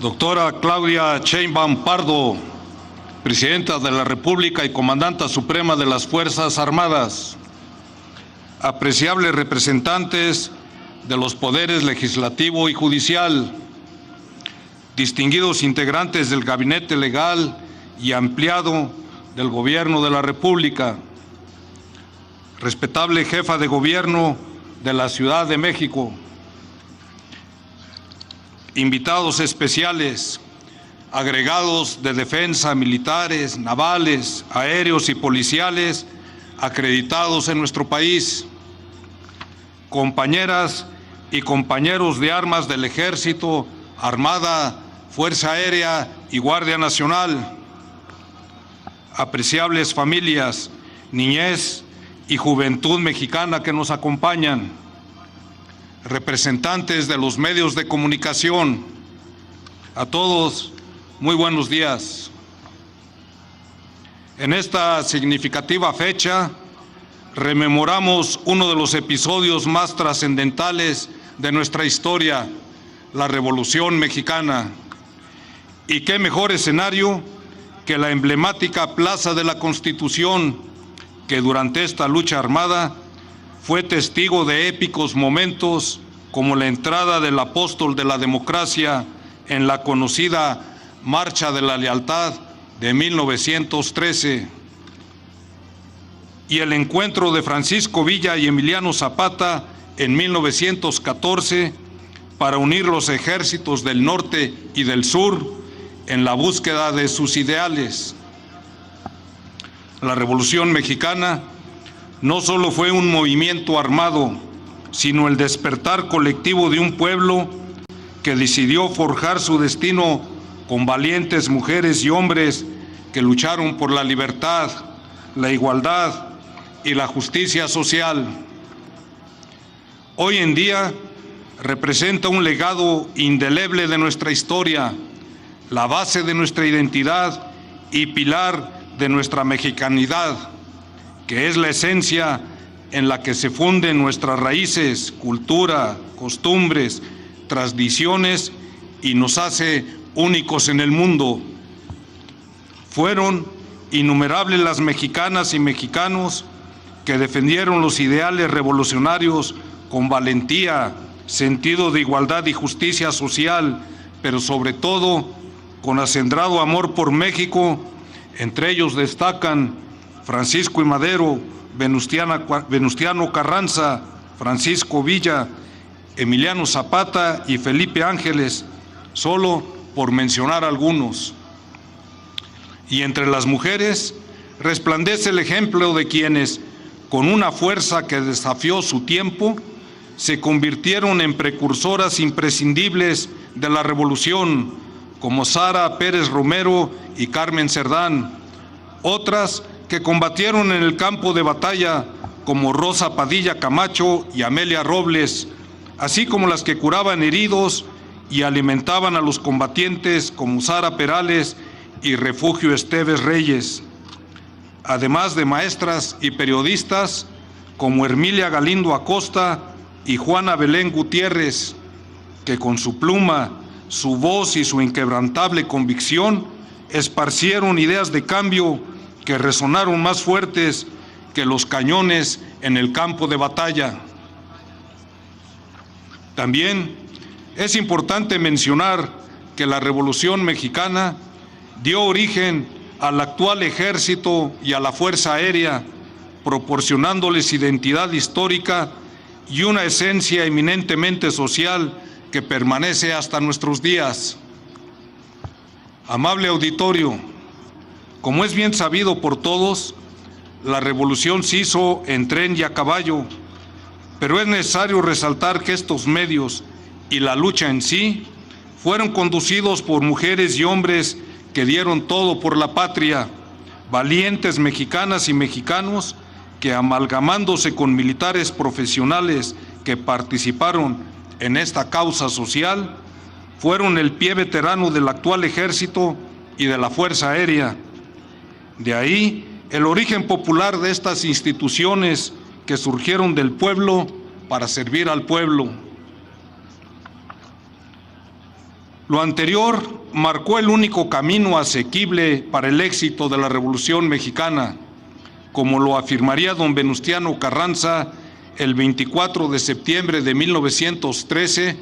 Doctora Claudia Sheinbaum Pardo, Presidenta de la República y Comandanta Suprema de las Fuerzas Armadas, apreciables representantes de los poderes legislativo y judicial, distinguidos integrantes del Gabinete Legal y Ampliado del Gobierno de la República, respetable Jefa de Gobierno de la Ciudad de México, invitados especiales, agregados de defensa, militares, navales, aéreos y policiales acreditados en nuestro país, compañeras y compañeros de armas del Ejército, Armada, Fuerza Aérea y Guardia Nacional, apreciables familias, niñez y juventud mexicana que nos acompañan, representantes de los medios de comunicación, a todos, muy buenos días. En esta significativa fecha, rememoramos uno de los episodios más trascendentales de nuestra historia, la Revolución Mexicana. Y qué mejor escenario que la emblemática Plaza de la Constitución, que durante esta lucha armada fue testigo de épicos momentos como la entrada del apóstol de la democracia en la conocida Marcha de la Lealtad de 1913 y el encuentro de Francisco Villa y Emiliano Zapata en 1914 para unir los ejércitos del norte y del sur en la búsqueda de sus ideales. La Revolución Mexicana no solo fue un movimiento armado, sino el despertar colectivo de un pueblo que decidió forjar su destino con valientes mujeres y hombres que lucharon por la libertad, la igualdad y la justicia social. Hoy en día representa un legado indeleble de nuestra historia, la base de nuestra identidad y pilar de nuestra mexicanidad, que es la esencia en la que se funden nuestras raíces, cultura, costumbres, tradiciones y nos hace únicos en el mundo. Fueron innumerables las mexicanas y mexicanos que defendieron los ideales revolucionarios con valentía, sentido de igualdad y justicia social, pero sobre todo con acendrado amor por México. Entre ellos destacan Francisco I. Madero, Venustiano Carranza, Francisco Villa, Emiliano Zapata y Felipe Ángeles, solo por mencionar algunos. Y entre las mujeres resplandece el ejemplo de quienes, con una fuerza que desafió su tiempo, se convirtieron en precursoras imprescindibles de la revolución, como Sara Pérez Romero y Carmen Cerdán. Otras que combatieron en el campo de batalla, como Rosa Padilla Camacho y Amelia Robles, así como las que curaban heridos y alimentaban a los combatientes, como Sara Perales y Refugio Esteves Reyes, además de maestras y periodistas como Hermilia Galindo Acosta y Juana Belén Gutiérrez, que con su pluma, su voz y su inquebrantable convicción esparcieron ideas de cambio que resonaron más fuertes que los cañones en el campo de batalla. También es importante mencionar que la Revolución Mexicana dio origen al actual Ejército y a la Fuerza Aérea, proporcionándoles identidad histórica y una esencia eminentemente social que permanece hasta nuestros días. Amable auditorio, como es bien sabido por todos, la revolución se hizo en tren y a caballo, pero es necesario resaltar que estos medios y la lucha en sí fueron conducidos por mujeres y hombres que dieron todo por la patria, valientes mexicanas y mexicanos que, amalgamándose con militares profesionales que participaron en esta causa social, fueron el pie veterano del actual Ejército y de la Fuerza Aérea. De ahí el origen popular de estas instituciones que surgieron del pueblo para servir al pueblo. Lo anterior marcó el único camino asequible para el éxito de la Revolución Mexicana, como lo afirmaría don Venustiano Carranza el 24 de septiembre de 1913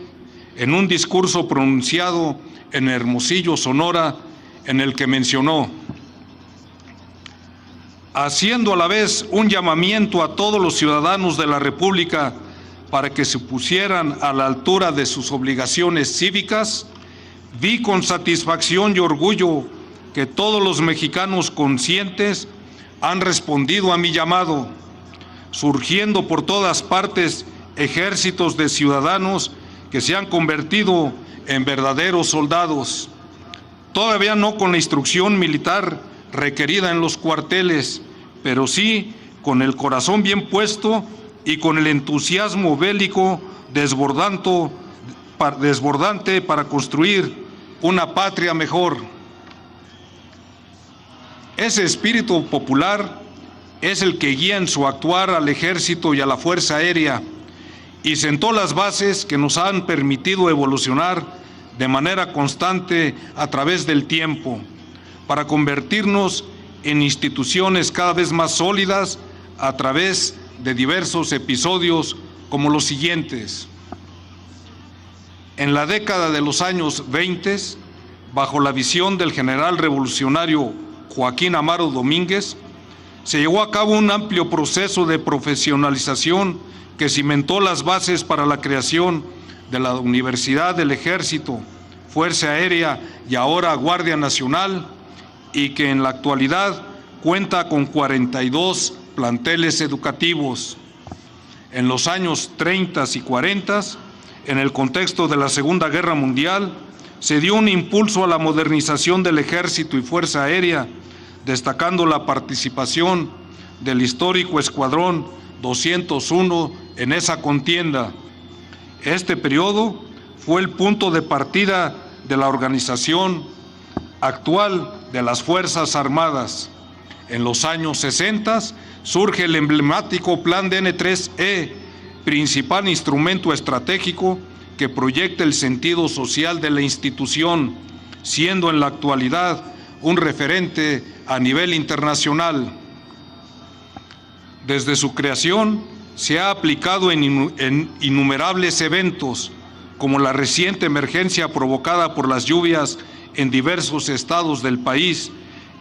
en un discurso pronunciado en Hermosillo, Sonora, en el que mencionó: haciendo a la vez un llamamiento a todos los ciudadanos de la República para que se pusieran a la altura de sus obligaciones cívicas, vi con satisfacción y orgullo que todos los mexicanos conscientes han respondido a mi llamado, surgiendo por todas partes ejércitos de ciudadanos que se han convertido en verdaderos soldados, todavía no con la instrucción militar requerida en los cuarteles, pero sí con el corazón bien puesto y con el entusiasmo bélico desbordante para construir una patria mejor. Ese espíritu popular es el que guía en su actuar al Ejército y a la Fuerza Aérea y sentó las bases que nos han permitido evolucionar de manera constante a través del tiempo, para convertirnos en instituciones cada vez más sólidas a través de diversos episodios como los siguientes. En la década de los años 20, bajo la visión del general revolucionario Joaquín Amaro Domínguez, se llevó a cabo un amplio proceso de profesionalización que cimentó las bases para la creación de la Universidad del Ejército, Fuerza Aérea y ahora Guardia Nacional, y que en la actualidad cuenta con 42 planteles educativos. En los años 30 y 40, en el contexto de la Segunda Guerra Mundial, se dio un impulso a la modernización del Ejército y Fuerza Aérea, destacando la participación del histórico Escuadrón 201 en esa contienda. Este periodo fue el punto de partida de la organización actual de las Fuerzas Armadas. En los años 60 surge el emblemático Plan DN3E, principal instrumento estratégico que proyecta el sentido social de la institución, siendo en la actualidad un referente a nivel internacional. Desde su creación se ha aplicado en innumerables eventos, como la reciente emergencia provocada por las lluvias en diversos estados del país,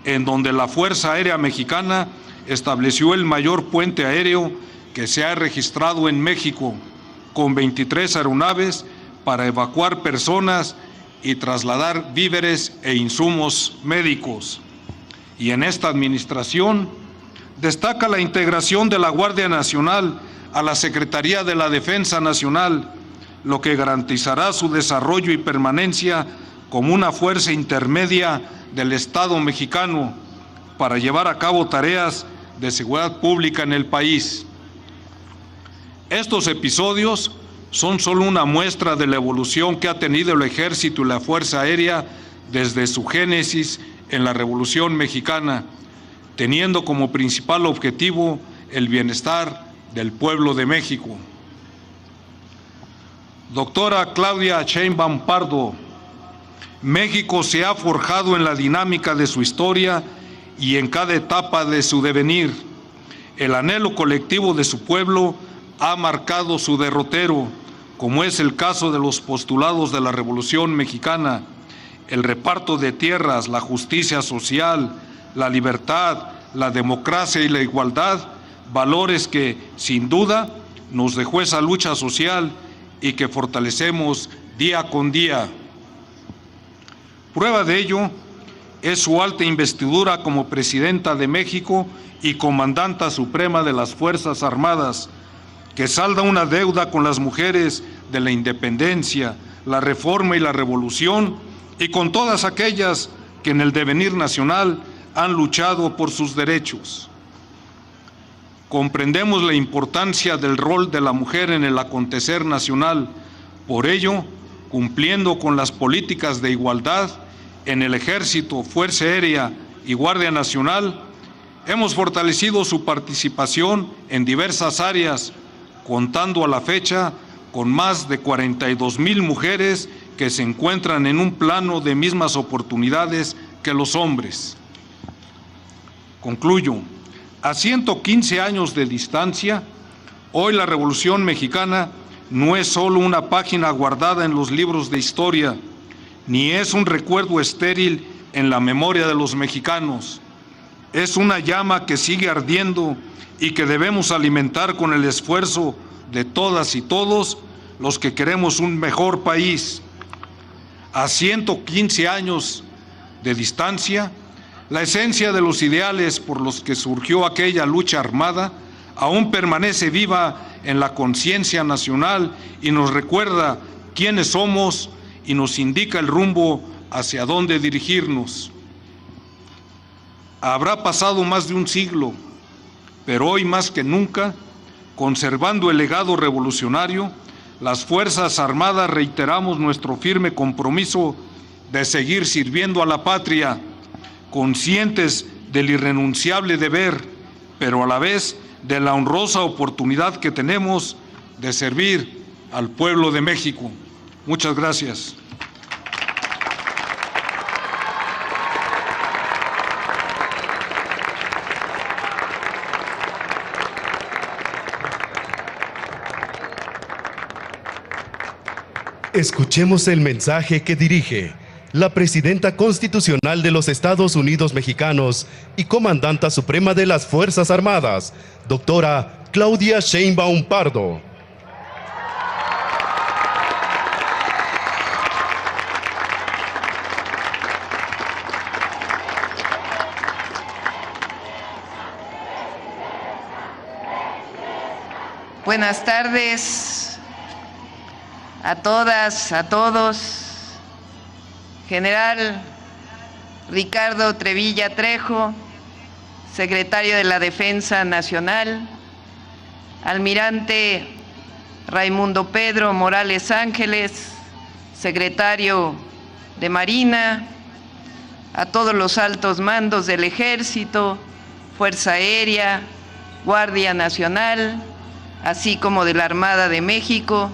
en donde la Fuerza Aérea Mexicana estableció el mayor puente aéreo que se ha registrado en México, con 23 aeronaves para evacuar personas y trasladar víveres e insumos médicos. Y en esta administración destaca la integración de la Guardia Nacional a la Secretaría de la Defensa Nacional, lo que garantizará su desarrollo y permanencia como una fuerza intermedia del Estado mexicano para llevar a cabo tareas de seguridad pública en el país. Estos episodios son solo una muestra de la evolución que ha tenido el Ejército y la Fuerza Aérea desde su génesis en la Revolución Mexicana, teniendo como principal objetivo el bienestar del pueblo de México. Doctora Claudia Sheinbaum Pardo, México se ha forjado en la dinámica de su historia y en cada etapa de su devenir. El anhelo colectivo de su pueblo ha marcado su derrotero, como es el caso de los postulados de la Revolución Mexicana: el reparto de tierras, la justicia social, la libertad, la democracia y la igualdad, valores que, sin duda, nos dejó esa lucha social y que fortalecemos día con día. Prueba de ello es su alta investidura como presidenta de México y comandanta suprema de las Fuerzas Armadas, que salda una deuda con las mujeres de la independencia, la reforma y la revolución, y con todas aquellas que en el devenir nacional han luchado por sus derechos. Comprendemos la importancia del rol de la mujer en el acontecer nacional. Por ello, cumpliendo con las políticas de igualdad en el Ejército, Fuerza Aérea y Guardia Nacional, hemos fortalecido su participación en diversas áreas, contando a la fecha con más de 42,000 mujeres que se encuentran en un plano de mismas oportunidades que los hombres. Concluyo. A 115 años de distancia, hoy la Revolución Mexicana no es solo una página guardada en los libros de historia, ni es un recuerdo estéril en la memoria de los mexicanos. Es una llama que sigue ardiendo y que debemos alimentar con el esfuerzo de todas y todos los que queremos un mejor país. A 115 años de distancia, la esencia de los ideales por los que surgió aquella lucha armada aún permanece viva en la conciencia nacional y nos recuerda quiénes somos y nos indica el rumbo hacia dónde dirigirnos. Habrá pasado más de un siglo, pero hoy más que nunca, conservando el legado revolucionario, las Fuerzas Armadas reiteramos nuestro firme compromiso de seguir sirviendo a la patria, conscientes del irrenunciable deber, pero a la vez de la honrosa oportunidad que tenemos de servir al pueblo de México. Muchas gracias. Escuchemos el mensaje que dirige la Presidenta Constitucional de los Estados Unidos Mexicanos y Comandanta Suprema de las Fuerzas Armadas, doctora Claudia Sheinbaum Pardo. Buenas tardes a todas, a todos. General Ricardo Trevilla Trejo, secretario de la Defensa Nacional, Almirante Raimundo Pedro Morales Ángeles, secretario de Marina, a todos los altos mandos del Ejército, Fuerza Aérea, Guardia Nacional, así como de la Armada de México,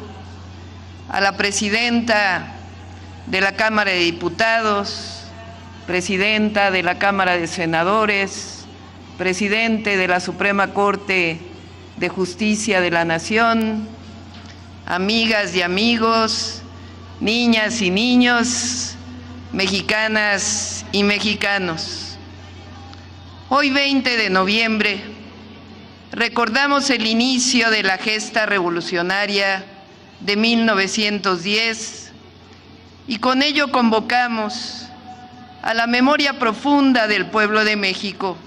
a la Presidenta de la Cámara de Diputados, Presidenta de la Cámara de Senadores, Presidente de la Suprema Corte de Justicia de la Nación, amigas y amigos, niñas y niños, mexicanas y mexicanos. Hoy 20 de noviembre recordamos el inicio de la gesta revolucionaria de 1910 y con ello convocamos a la memoria profunda del pueblo de México,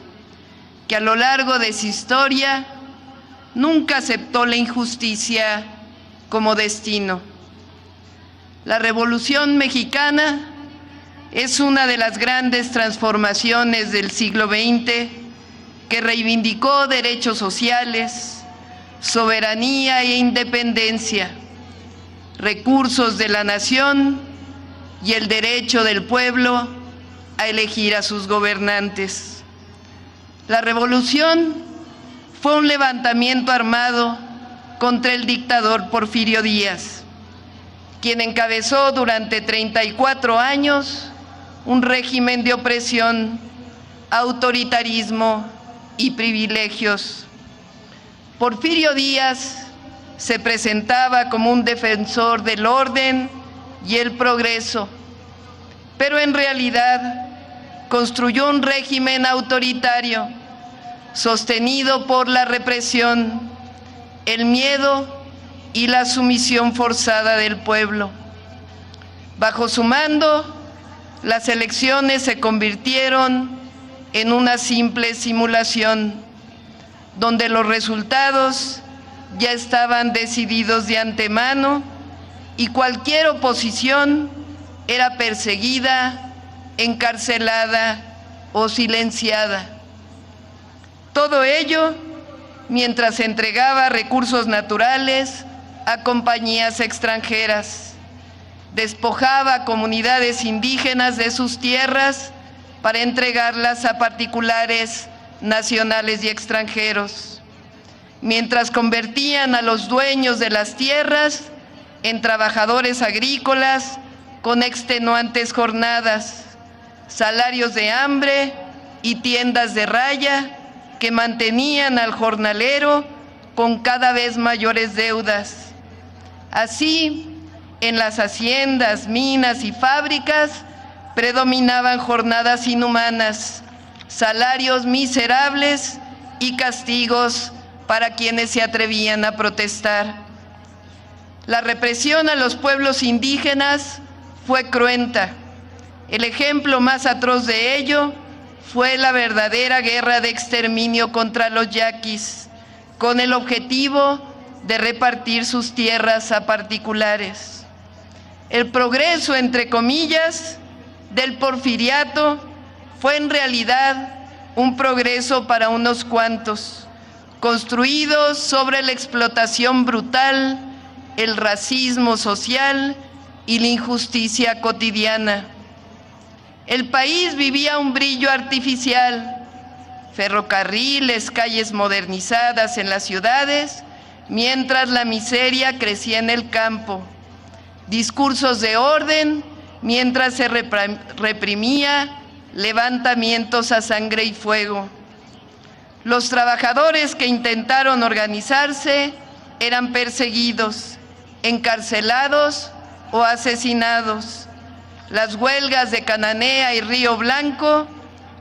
que a lo largo de su historia nunca aceptó la injusticia como destino. La Revolución Mexicana es una de las grandes transformaciones del siglo XX que reivindicó derechos sociales, soberanía e independencia, recursos de la nación y el derecho del pueblo a elegir a sus gobernantes. La revolución fue un levantamiento armado contra el dictador Porfirio Díaz, quien encabezó durante 34 años un régimen de opresión, autoritarismo y privilegios. Porfirio Díaz se presentaba como un defensor del orden y el progreso, pero en realidad construyó un régimen autoritario sostenido por la represión, el miedo y la sumisión forzada del pueblo. Bajo su mando, las elecciones se convirtieron en una simple simulación, donde los resultados ya estaban decididos de antemano y cualquier oposición era perseguida, encarcelada o silenciada. Todo ello mientras entregaba recursos naturales a compañías extranjeras, despojaba a comunidades indígenas de sus tierras para entregarlas a particulares nacionales y extranjeros, mientras convertían a los dueños de las tierras en trabajadores agrícolas con extenuantes jornadas, salarios de hambre y tiendas de raya que mantenían al jornalero con cada vez mayores deudas. Así, en las haciendas, minas y fábricas predominaban jornadas inhumanas, salarios miserables y castigos para quienes se atrevían a protestar. La represión a los pueblos indígenas fue cruenta. El ejemplo más atroz de ello fue la verdadera guerra de exterminio contra los yaquis, con el objetivo de repartir sus tierras a particulares. El progreso, entre comillas, del porfiriato fue en realidad un progreso para unos cuantos, construido sobre la explotación brutal, el racismo social y la injusticia cotidiana. El país vivía un brillo artificial, ferrocarriles, calles modernizadas en las ciudades, mientras la miseria crecía en el campo, discursos de orden, mientras se reprimía levantamientos a sangre y fuego. Los trabajadores que intentaron organizarse eran perseguidos, encarcelados o asesinados. Las huelgas de Cananea y Río Blanco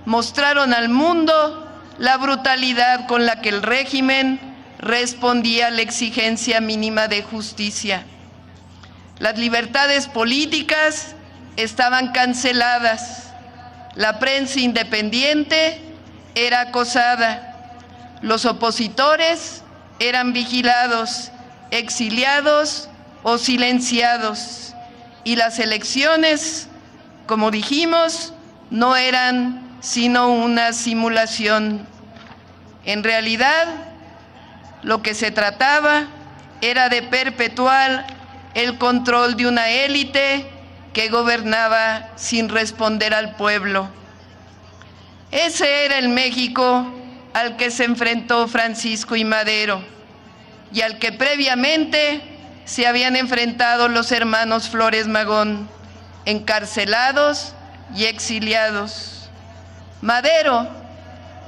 mostraron al mundo la brutalidad con la que el régimen respondía a la exigencia mínima de justicia. Las libertades políticas estaban canceladas, la prensa independiente era acosada, los opositores eran vigilados, exiliados o silenciados, y las elecciones, como dijimos, no eran sino una simulación. En realidad, lo que se trataba era de perpetuar el control de una élite que gobernaba sin responder al pueblo. Ese era el México al que se enfrentó Francisco y Madero y al que previamente se habían enfrentado los hermanos Flores Magón, encarcelados y exiliados. Madero,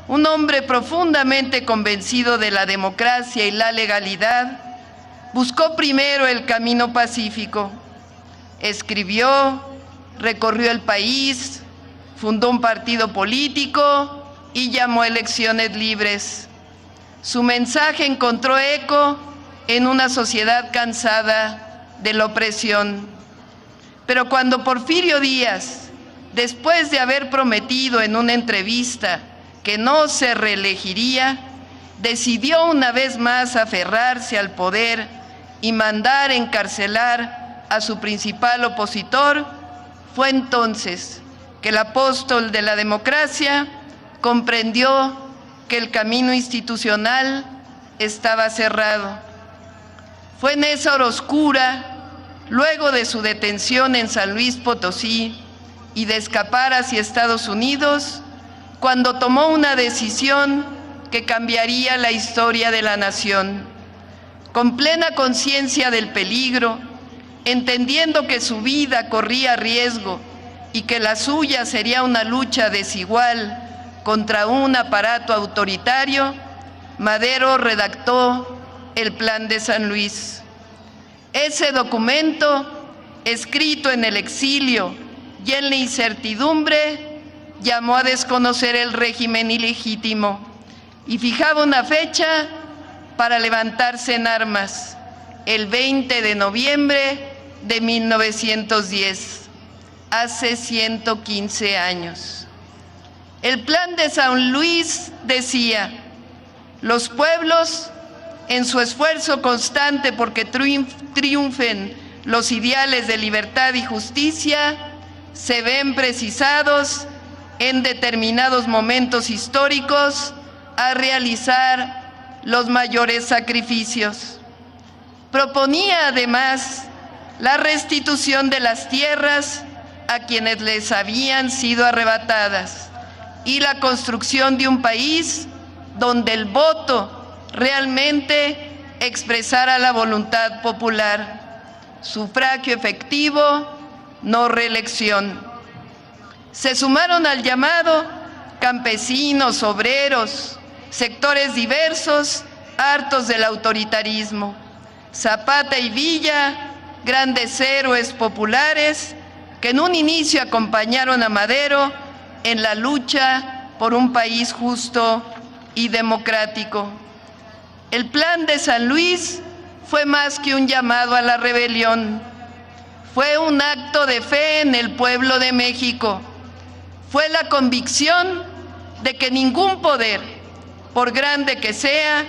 un hombre profundamente convencido de la democracia y la legalidad, buscó primero el camino pacífico. Escribió, recorrió el país, fundó un partido político y llamó a elecciones libres. Su mensaje encontró eco en una sociedad cansada de la opresión. Pero cuando Porfirio Díaz, después de haber prometido en una entrevista que no se reelegiría, decidió una vez más aferrarse al poder y mandar encarcelar a su principal opositor, fue entonces que el apóstol de la democracia comprendió que el camino institucional estaba cerrado. Fue en esa hora oscura, luego de su detención en San Luis Potosí y de escapar hacia Estados Unidos, cuando tomó una decisión que cambiaría la historia de la nación. Con plena conciencia del peligro, entendiendo que su vida corría riesgo y que la suya sería una lucha desigual contra un aparato autoritario, Madero redactó el Plan de San Luis. Ese documento, escrito en el exilio y en la incertidumbre, llamó a desconocer el régimen ilegítimo y fijaba una fecha para levantarse en armas, el 20 de noviembre de 1910, hace 115 años. El Plan de San Luis decía: los pueblos, en su esfuerzo constante porque triunfen los ideales de libertad y justicia, se ven precisados en determinados momentos históricos a realizar los mayores sacrificios. Proponía además la restitución de las tierras a quienes les habían sido arrebatadas y la construcción de un país donde el voto realmente expresara la voluntad popular, sufragio efectivo no reelección. Se sumaron al llamado campesinos, obreros, sectores diversos, hartos del autoritarismo. Zapata y Villa, grandes héroes populares que en un inicio acompañaron a Madero en la lucha por un país justo y democrático. El Plan de San Luis fue más que un llamado a la rebelión. Fue un acto de fe en el pueblo de México. Fue la convicción de que ningún poder, por grande que sea,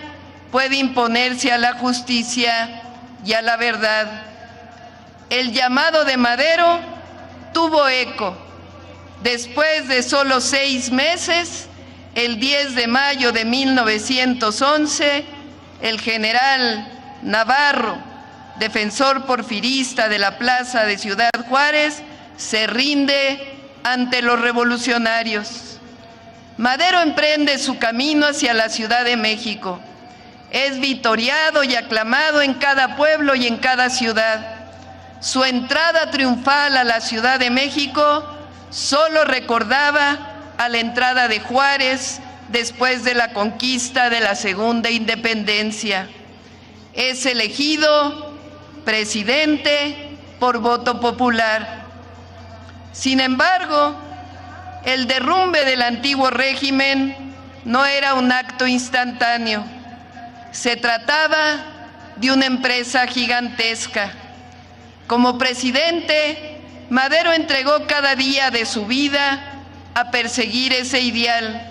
puede imponerse a la justicia y a la verdad. El llamado de Madero tuvo eco. Después de solo 6 meses, el 10 de mayo de 1911, el general Navarro, defensor porfirista de la plaza de Ciudad Juárez, se rinde ante los revolucionarios. Madero emprende su camino hacia la Ciudad de México. Es vitoreado y aclamado en cada pueblo y en cada ciudad. Su entrada triunfal a la Ciudad de México solo recordaba a la entrada de Juárez después de la conquista de la Segunda Independencia. Es elegido presidente por voto popular. Sin embargo, el derrumbe del antiguo régimen no era un acto instantáneo. Se trataba de una empresa gigantesca. Como presidente, Madero entregó cada día de su vida a perseguir ese ideal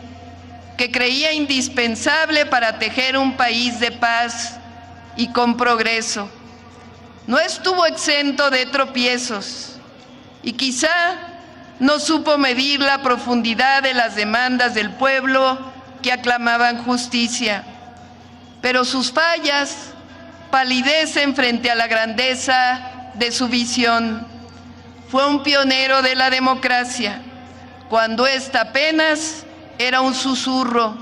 que creía indispensable para tejer un país de paz y con progreso. No estuvo exento de tropiezos y quizá no supo medir la profundidad de las demandas del pueblo que aclamaban justicia, pero sus fallas palidecen frente a la grandeza de su visión. Fue un pionero de la democracia, cuando ésta apenas era un susurro,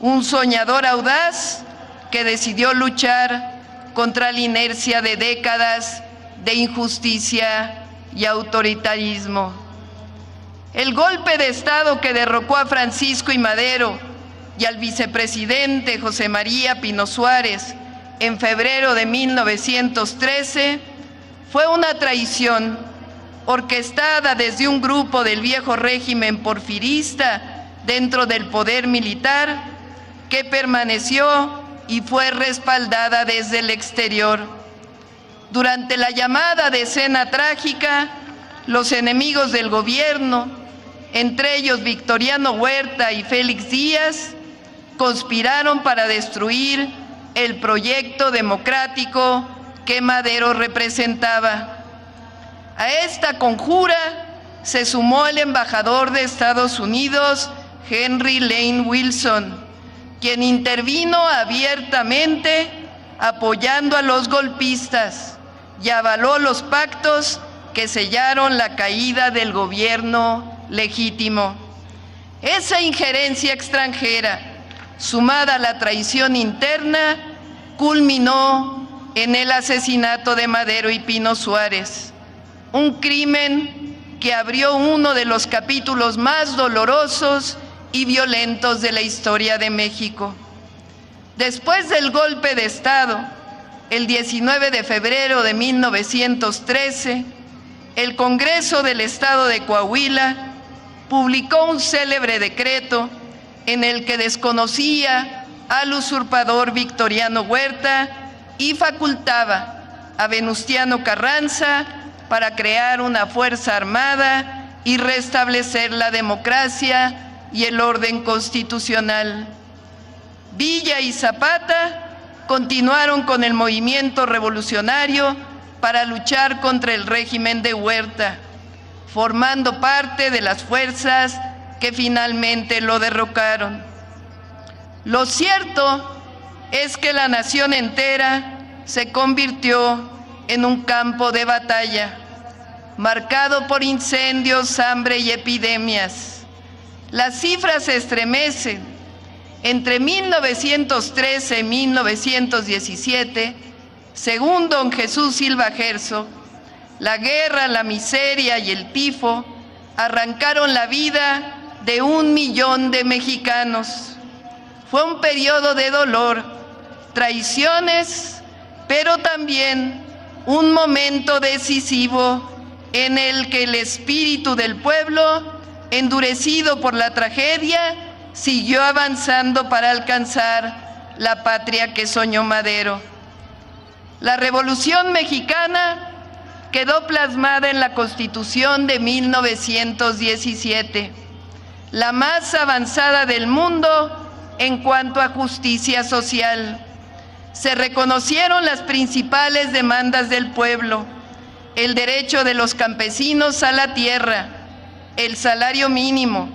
un soñador audaz que decidió luchar contra la inercia de décadas de injusticia y autoritarismo. El golpe de Estado que derrocó a Francisco I. Madero y al vicepresidente José María Pino Suárez en febrero de 1913 fue una traición orquestada desde un grupo del viejo régimen porfirista dentro del poder militar que permaneció y fue respaldada desde el exterior. Durante la llamada Decena Trágica, los enemigos del gobierno, entre ellos Victoriano Huerta y Félix Díaz, conspiraron para destruir el proyecto democrático que Madero representaba. A esta conjura se sumó el embajador de Estados Unidos, Henry Lane Wilson, quien intervino abiertamente apoyando a los golpistas y avaló los pactos que sellaron la caída del gobierno legítimo. Esa injerencia extranjera, sumada a la traición interna, culminó en el asesinato de Madero y Pino Suárez, un crimen que abrió uno de los capítulos más dolorosos y violentos de la historia de México. Después del golpe de Estado, el 19 de febrero de 1913, el Congreso del Estado de Coahuila publicó un célebre decreto en el que desconocía al usurpador Victoriano Huerta y facultaba a Venustiano Carranza para crear una fuerza armada y restablecer la democracia y el orden constitucional. Villa y Zapata continuaron con el movimiento revolucionario para luchar contra el régimen de Huerta, formando parte de las fuerzas que finalmente lo derrocaron. Lo cierto es que la nación entera se convirtió en un campo de batalla, marcado por incendios, hambre y epidemias. Las cifras se estremecen. Entre 1913 y 1917, según don Jesús Silva Herzog, La guerra, la miseria y el tifo arrancaron la vida de 1 millón de mexicanos. Fue un periodo de dolor, traiciones, pero también un momento decisivo en el que el espíritu del pueblo, endurecido por la tragedia, siguió avanzando para alcanzar la patria que soñó Madero. La Revolución Mexicana quedó plasmada en la Constitución de 1917, la más avanzada del mundo en cuanto a justicia social. Se reconocieron las principales demandas del pueblo: el derecho de los campesinos a la tierra, el salario mínimo,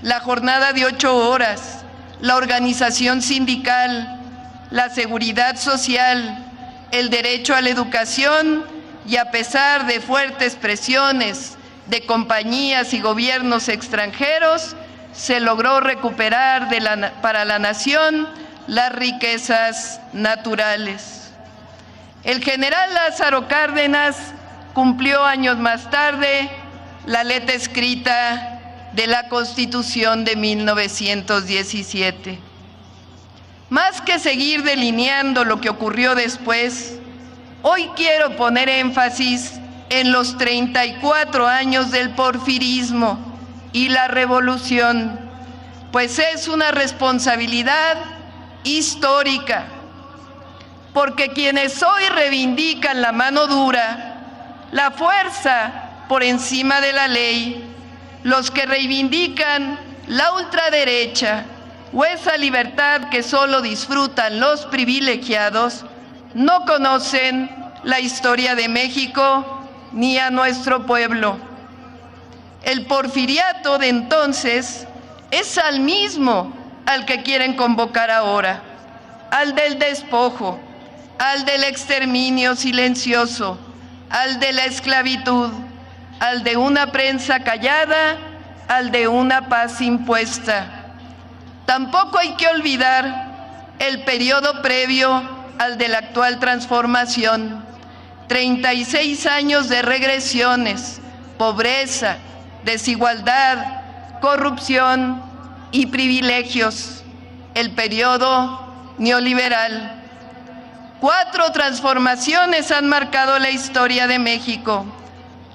la jornada de 8 horas, la organización sindical, la seguridad social, el derecho a la educación, y a pesar de fuertes presiones de compañías y gobiernos extranjeros, se logró recuperar para la nación las riquezas naturales. El general Lázaro Cárdenas cumplió años más tarde la letra escrita de la Constitución de 1917. Más que seguir delineando lo que ocurrió después, hoy quiero poner énfasis en los 34 años del porfirismo y la revolución, pues es una responsabilidad histórica, porque quienes hoy reivindican la mano dura, la fuerza por encima de la ley, los que reivindican la ultraderecha o esa libertad que solo disfrutan los privilegiados, no conocen la historia de México ni a nuestro pueblo. El porfiriato de entonces es al mismo al que quieren convocar ahora, al del despojo, al del exterminio silencioso, al de la esclavitud, al de una prensa callada, al de una paz impuesta. Tampoco hay que olvidar el periodo previo al de la actual transformación. 36 años de regresiones, pobreza, desigualdad, corrupción y privilegios. El periodo neoliberal. 4 transformaciones han marcado la historia de México: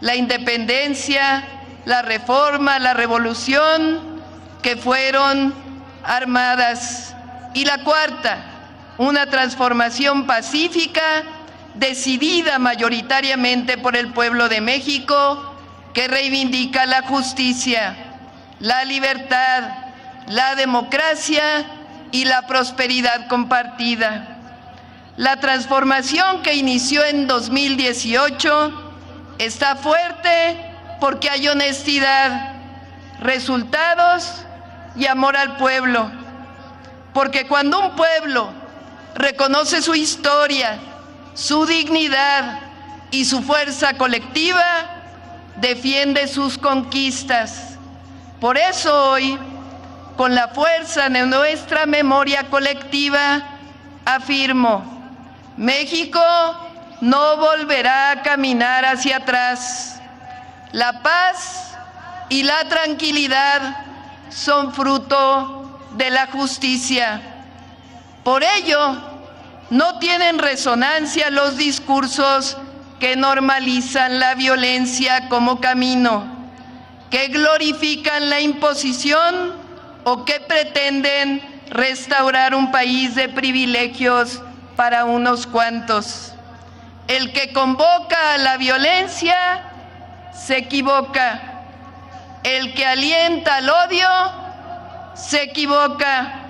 la independencia, la reforma, la revolución, que fueron armadas, y la 4ª, una transformación pacífica, decidida mayoritariamente por el pueblo de México, que reivindica la justicia, la libertad, la democracia y la prosperidad compartida. La transformación que inició en 2018 está fuerte porque hay honestidad, resultados y amor al pueblo. Porque cuando un pueblo reconoce su historia, su dignidad y su fuerza colectiva, defiende sus conquistas. Por eso hoy, con la fuerza de nuestra memoria colectiva, afirmo: México no volverá a caminar hacia atrás. La paz y la tranquilidad son fruto de la justicia. Por ello, no tienen resonancia los discursos que normalizan la violencia como camino, que glorifican la imposición o que pretenden restaurar un país de privilegios para unos cuantos. El que convoca a la violencia se equivoca. El que alienta al odio se equivoca.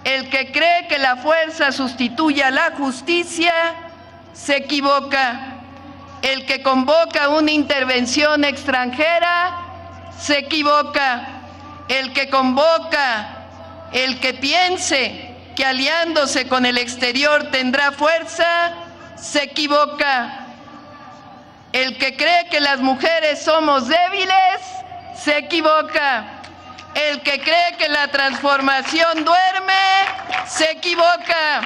El que cree que la fuerza sustituye a la justicia se equivoca. El que convoca una intervención extranjera se equivoca. El que convoca, el que piense que aliándose con el exterior tendrá fuerza, se equivoca. El que cree que las mujeres somos débiles, se equivoca. El que cree que la transformación duerme, se equivoca.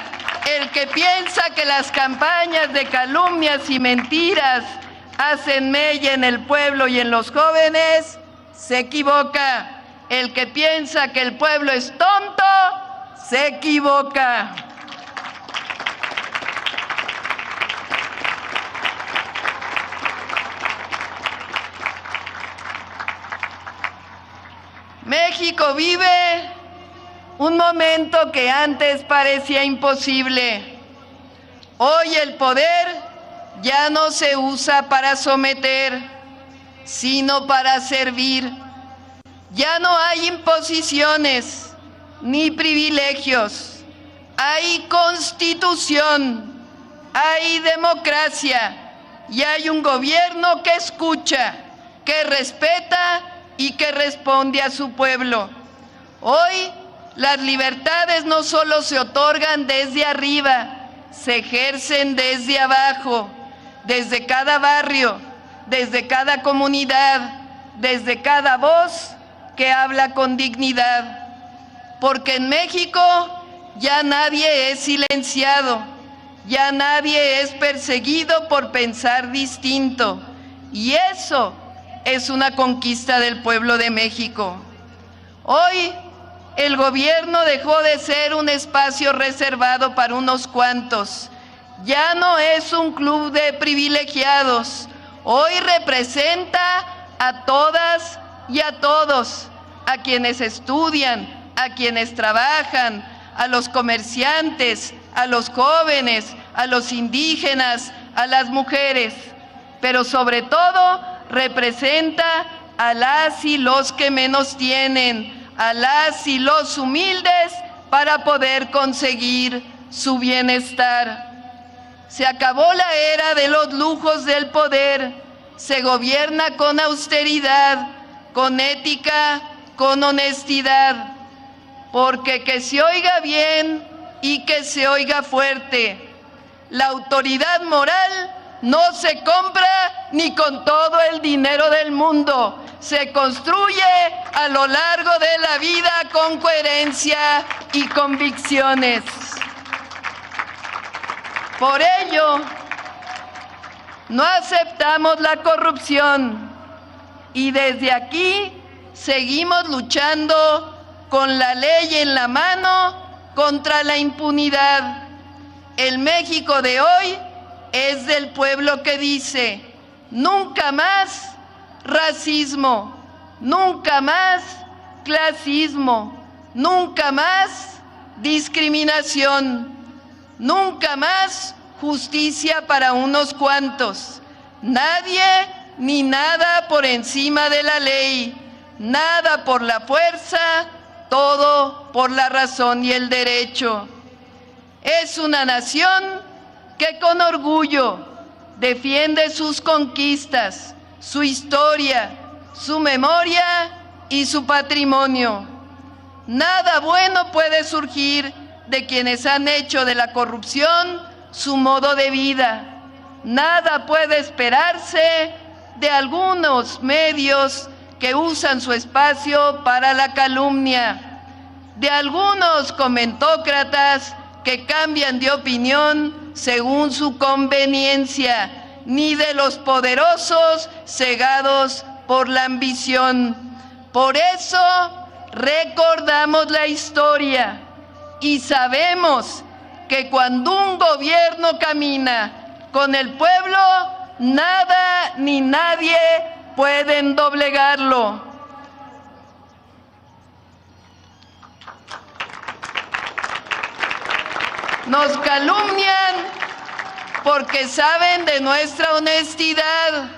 El que piensa que las campañas de calumnias y mentiras hacen mella en el pueblo y en los jóvenes, se equivoca. El que piensa que el pueblo es tonto, se equivoca. México vive un momento que antes parecía imposible. Hoy el poder ya no se usa para someter, sino para servir. Ya no hay imposiciones ni privilegios. Hay constitución, hay democracia y hay un gobierno que escucha, que respeta y que responde a su pueblo. Hoy las libertades no solo se otorgan desde arriba, se ejercen desde abajo, desde cada barrio, desde cada comunidad, desde cada voz que habla con dignidad. Porque en México ya nadie es silenciado, ya nadie es perseguido por pensar distinto. Y eso es una conquista del pueblo de México. Hoy el gobierno dejó de ser un espacio reservado para unos cuantos. Ya no es un club de privilegiados. Hoy representa a todas y a todos, a quienes estudian, a quienes trabajan, a los comerciantes, a los jóvenes, a los indígenas, a las mujeres, pero sobre todo representa a las y los que menos tienen, a las y los humildes para poder conseguir su bienestar. Se acabó la era de los lujos del poder, se gobierna con austeridad, con ética, con honestidad, porque que se oiga bien y que se oiga fuerte. La autoridad moral no se compra ni con todo el dinero del mundo, se construye a lo largo de la vida con coherencia y convicciones. Por ello, no aceptamos la corrupción y desde aquí seguimos luchando con la ley en la mano contra la impunidad. El México de hoy es del pueblo que dice: nunca más racismo, nunca más clasismo, nunca más discriminación, nunca más justicia para unos cuantos. Nadie ni nada por encima de la ley, nada por la fuerza, todo por la razón y el derecho. Es una nación que con orgullo defiende sus conquistas, su historia, su memoria y su patrimonio. Nada bueno puede surgir de quienes han hecho de la corrupción su modo de vida. Nada puede esperarse de algunos medios que usan su espacio para la calumnia, de algunos comentócratas que cambian de opinión según su conveniencia, ni de los poderosos cegados por la ambición. Por eso recordamos la historia y sabemos que cuando un gobierno camina con el pueblo, nada ni nadie pueden doblegarlo. Nos calumnian porque saben de nuestra honestidad,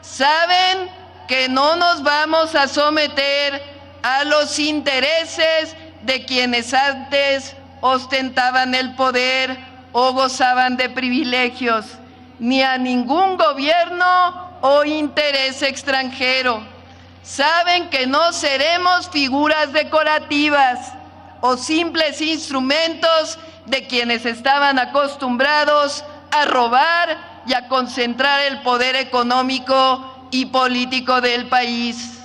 saben que no nos vamos a someter a los intereses de quienes antes ostentaban el poder o gozaban de privilegios, ni a ningún gobierno o interés extranjero. Saben que no seremos figuras decorativas o simples instrumentos de quienes estaban acostumbrados a robar y a concentrar el poder económico y político del país.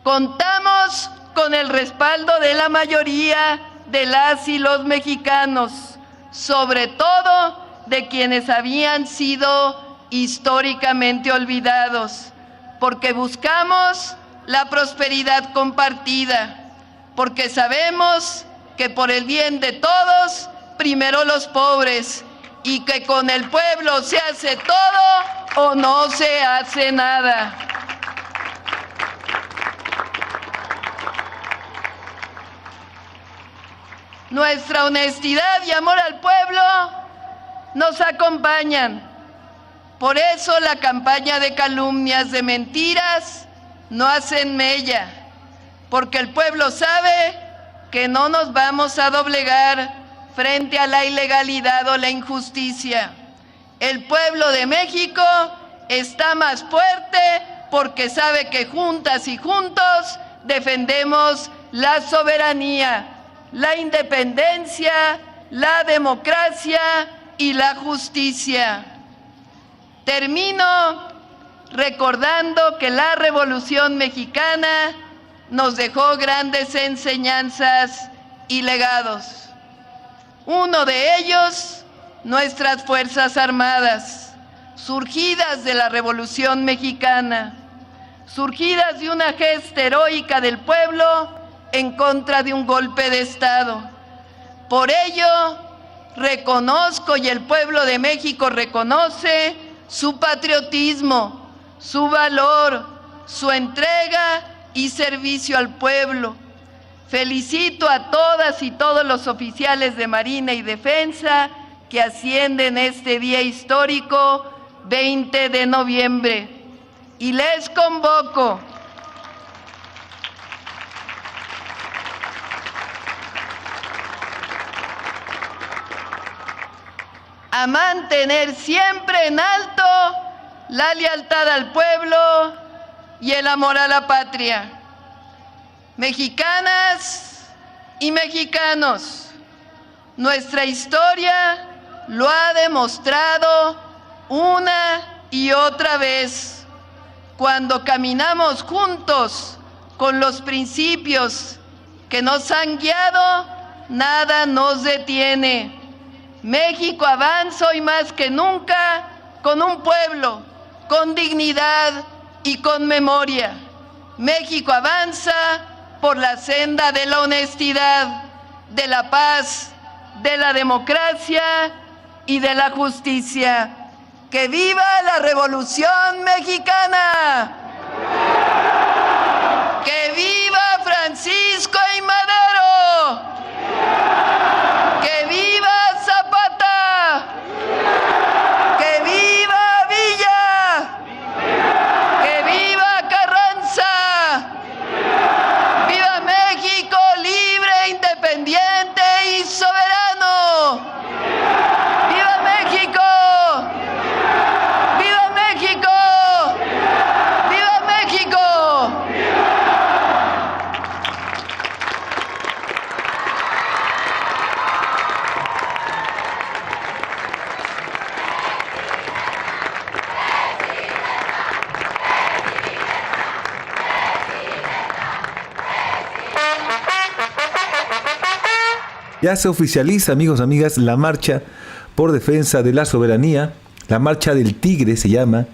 Contamos con el respaldo de la mayoría de las y los mexicanos, sobre todo de quienes habían sido históricamente olvidados, porque buscamos la prosperidad compartida, porque sabemos que por el bien de todos, primero los pobres, y que con el pueblo se hace todo o no se hace nada. Nuestra honestidad y amor al pueblo nos acompañan. Por eso la campaña de calumnias, de mentiras, no hacen mella, porque el pueblo sabe que no nos vamos a doblegar frente a la ilegalidad o la injusticia. El pueblo de México está más fuerte porque sabe que juntas y juntos defendemos la soberanía, la independencia, la democracia y la justicia. Termino recordando que la Revolución Mexicana nos dejó grandes enseñanzas y legados. Uno de ellos, nuestras Fuerzas Armadas, surgidas de la Revolución Mexicana, surgidas de una gesta heroica del pueblo en contra de un golpe de Estado. Por ello, reconozco y el pueblo de México reconoce su patriotismo, su valor, su entrega y servicio al pueblo. Felicito a todas y todos los oficiales de Marina y Defensa que ascienden este día histórico 20 de noviembre y les convoco a mantener siempre en alto la lealtad al pueblo y el amor a la patria. Mexicanas y mexicanos, nuestra historia lo ha demostrado una y otra vez. Cuando caminamos juntos con los principios que nos han guiado, nada nos detiene. México avanza hoy más que nunca con un pueblo, con dignidad y con memoria. México avanza por la senda de la honestidad, de la paz, de la democracia y de la justicia. ¡Que viva la Revolución Mexicana! ¡Que viva Francisco y Madero! ¡Que viva Zapata! ¡Que viva Villa! ¡Que viva Carranza! ¡Viva México libre, independiente y soberano! ¡Viva México! ¡Viva México! ¡Viva México! Ya se oficializa, amigos, amigas, la marcha por defensa de la soberanía, la marcha del tigre se llama.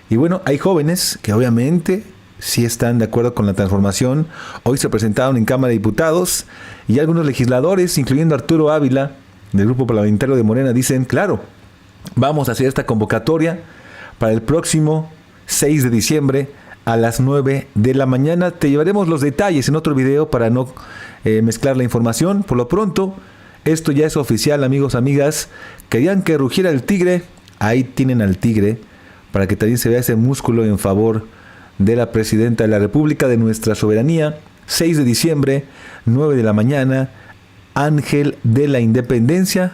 Y bueno, hay jóvenes que obviamente sí están de acuerdo con la transformación. Hoy se presentaron en Cámara de Diputados y algunos legisladores, incluyendo Arturo Ávila, del Grupo Parlamentario de Morena, dicen, claro, vamos a hacer esta convocatoria para el próximo 6 de diciembre a las 9 de la mañana. Te llevaremos los detalles en otro video para no mezclar la información. Por lo pronto, esto ya es oficial, amigos, amigas. Querían que rugiera el tigre. Ahí tienen al tigre para que también se vea ese músculo en favor de la presidenta de la República, de nuestra soberanía. 6 de diciembre, 9 de la mañana, Ángel de la Independencia.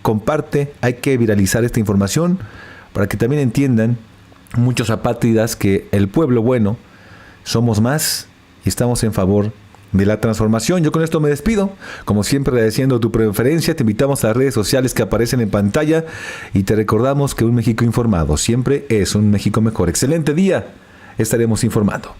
Comparte, hay que viralizar esta información para que también entiendan muchos apátridas que el pueblo bueno somos más y estamos en favor de la transformación. Yo con esto me despido, como siempre agradeciendo tu preferencia. Te invitamos a las redes sociales que aparecen en pantalla y te recordamos que un México informado siempre es un México mejor. Excelente día, estaremos informando.